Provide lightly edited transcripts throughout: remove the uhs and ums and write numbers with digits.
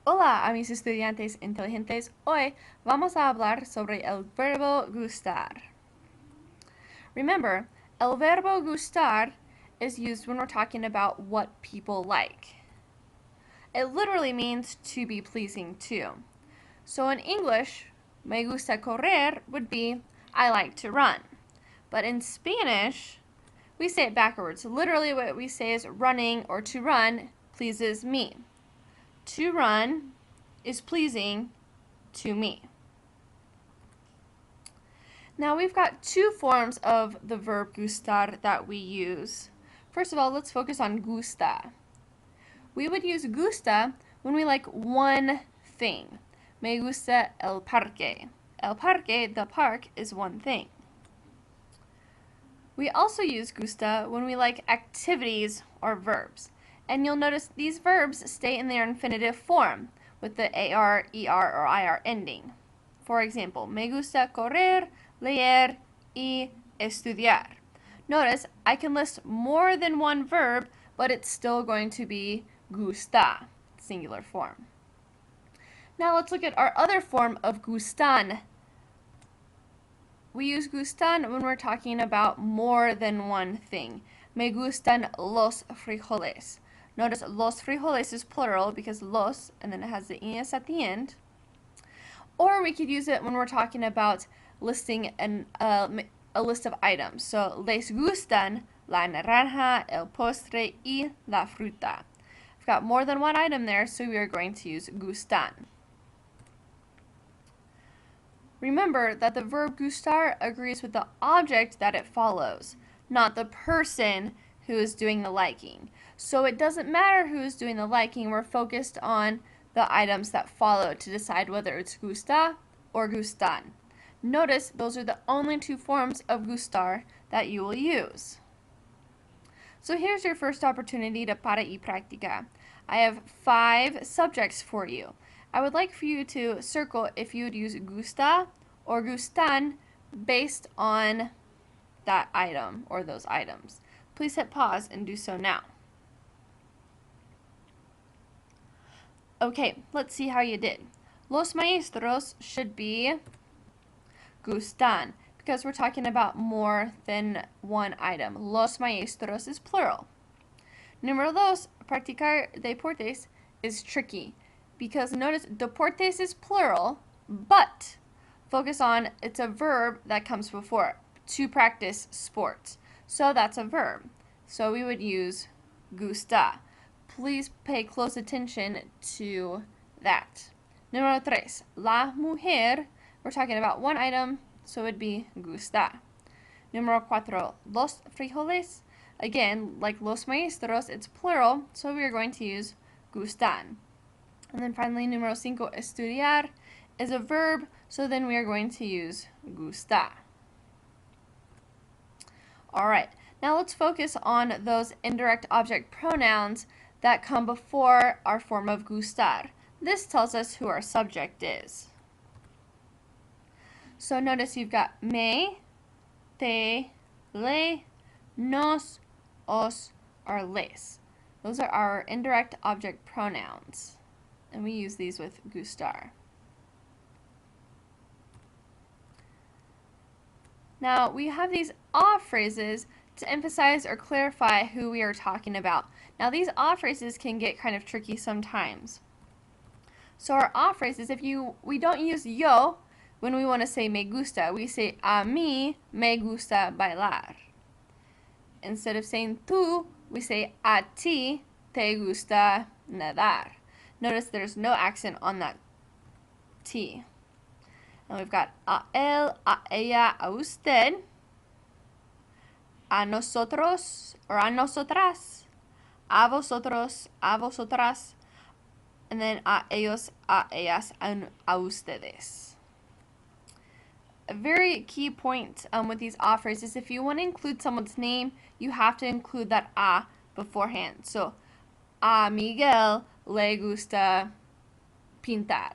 Hola a mis estudiantes inteligentes. Hoy vamos a hablar sobre el verbo gustar. Remember, el verbo gustar is used when we're talking about what people like. It literally means to be pleasing to. So in English, me gusta correr would be I like to run. But in Spanish, we say it backwards. Literally what we say is running or to run pleases me. To run is pleasing to me. Now we've got two forms of the verb gustar that we use. First of all, let's focus on gusta. We would use gusta when we like one thing. Me gusta el parque. El parque, the park, is one thing. We also use gusta when we like activities or verbs. And you'll notice these verbs stay in their infinitive form with the AR, ER, or IR ending. For example, me gusta correr, leer, y estudiar. Notice I can list more than one verb, but it's still going to be gusta, singular form. Now let's look at our other form of gustan. We use gustan when we're talking about more than one thing. Me gustan los frijoles. Notice los frijoles is plural because los, and then it has the es at the end. Or we could use it when we're talking about listing a list of items. So, les gustan la naranja, el postre, y la fruta. I've got more than one item there, so we are going to use gustan. Remember that the verb gustar agrees with the object that it follows, not the person who is doing the liking. So it doesn't matter who is doing the liking, we're focused on the items that follow to decide whether it's gusta or gustan. Notice those are the only two forms of gustar that you will use. So here's your first opportunity to para y práctica. I have 5 subjects for you. I would like for you to circle if you would use gusta or gustan based on that item or those items. Please hit pause and do so now. Okay, let's see how you did. Los maestros should be gustan because we're talking about more than one item. Los maestros is plural. Número 2, practicar deportes is tricky because notice deportes is plural, but focus on it's a verb that comes before it, to practice sports. So that's a verb. So we would use gusta. Please pay close attention to that. Número 3, la mujer, we're talking about one item, so it would be gusta. Número 4, los frijoles. Again, like los maestros, it's plural, so we are going to use gustan. And then finally, número 5, estudiar is a verb, so then we are going to use gusta. Alright, now let's focus on those indirect object pronouns that come before our form of gustar. This tells us who our subject is. So notice you've got me, te, le, nos, os, or les. Those are our indirect object pronouns, and we use these with gustar. Now, we have these off phrases to emphasize or clarify who we are talking about. Now, these off phrases can get kind of tricky sometimes. So our off phrases, we don't use yo when we want to say me gusta. We say a mí me gusta bailar. Instead of saying tú, we say a ti te gusta nadar. Notice there's no accent on that T. And we've got a él, a ella, a usted, a nosotros or a nosotras, a vosotros, a vosotras, and then a ellos, a ellas, and a ustedes. A very key point with these off phrases is if you want to include someone's name, you have to include that a beforehand. So, a Miguel le gusta pintar.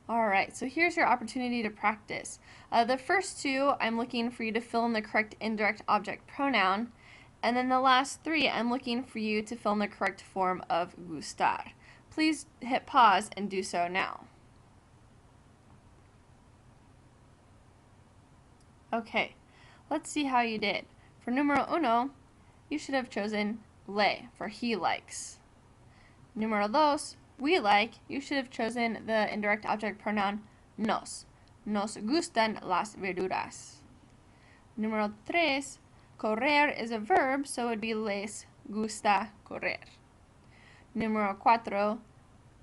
Alright, so here's your opportunity to practice. The first two, I'm looking for you to fill in the correct indirect object pronoun, And then the last three, I'm looking for you to fill in the correct form of gustar. Please hit pause and do so now. Okay, let's see how you did. For numero uno, you should have chosen le, for he likes. Numero dos, we like, you should have chosen the indirect object pronoun nos. Nos gustan las verduras. Numero tres, correr is a verb, so it would be les gusta correr. Numero cuatro,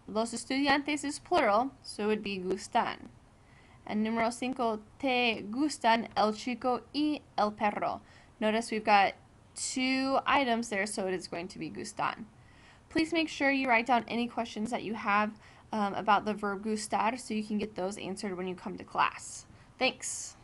los estudiantes is plural, so it would be gustan. And numero cinco, te gustan el chico y el perro. Notice we've got two items there, so it is going to be gustan. Please make sure you write down any questions that you have about the verb gustar so you can get those answered when you come to class. Thanks.